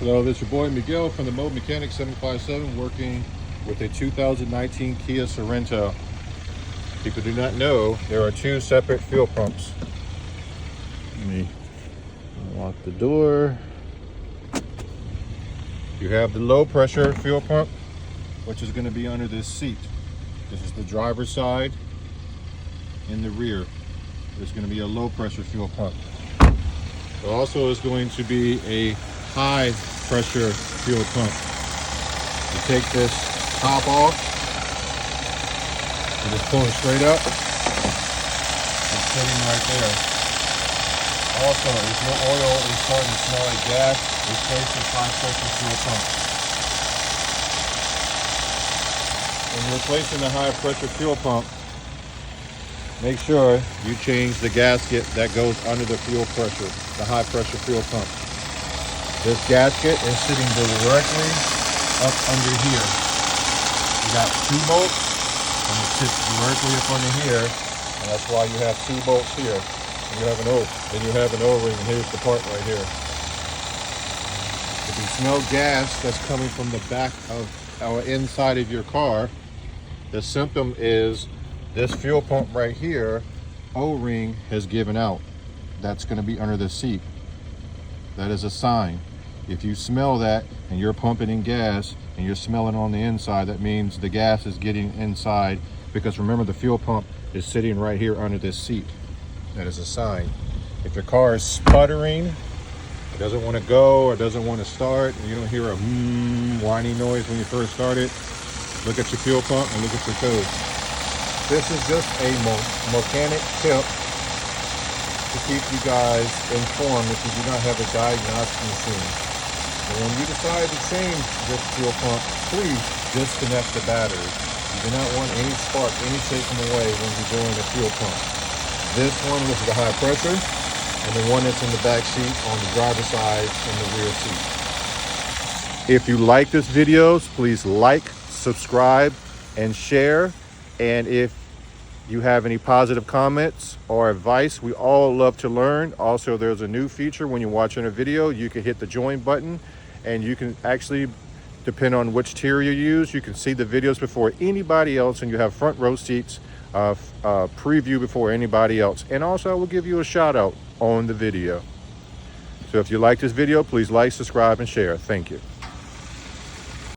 Hello, this is your boy Miguel from the Mobile Mechanic 757, working with a 2019 Kia Sorento. People do not know there are two separate fuel pumps. Let me unlock the door. You have the low pressure fuel pump, which is going to be under this seat. This is the driver's side. In the rear, there's going to be a low pressure fuel pump. There also is going to be a high pressure fuel pump. You take this top off, you just pull it straight up. It's sitting right there. Also, if your oil is starting to smell like gas, replace this high pressure fuel pump. When you're replacing the high pressure fuel pump, make sure you change the gasket that goes under the fuel pressure, the high pressure fuel pump. This gasket is sitting directly up under here. You got two bolts, and it sits directly up under here, and that's why you have two bolts here. And you have an O, then you have an O-ring, and here's the part right here. If you smell gas that's coming from the back of or inside of your car, the symptom is this fuel pump right here, O-ring has given out. That's going to be under the seat. That is a sign. If you smell that and you're pumping in gas and you're smelling on the inside, that means the gas is getting inside, because remember, the fuel pump is sitting right here under this seat. That is a sign. If your car is sputtering, it doesn't want to go or doesn't want to start, and you don't hear a whiny noise when you first start it, look at your fuel pump and look at your code. This is just a mechanic tip to keep you guys informed if you do not have a diagnostic machine. And when you decide to change this fuel pump, please disconnect the battery. You do not want any spark, any taken away when you're doing a fuel pump. This one was the high pressure, and the one that's in the back seat on the driver's side in the rear seat. If you like this video, please like, subscribe, and share. And if you have any positive comments or advice, we all love to learn. Also, there's a new feature when you're watching a video, you can hit the join button, and you can actually, depend on which tier you use, you can see the videos before anybody else, and you have front row seats, preview before anybody else. And also, I will give you a shout out on the video. So if you like this video, please like, subscribe, and share. Thank you.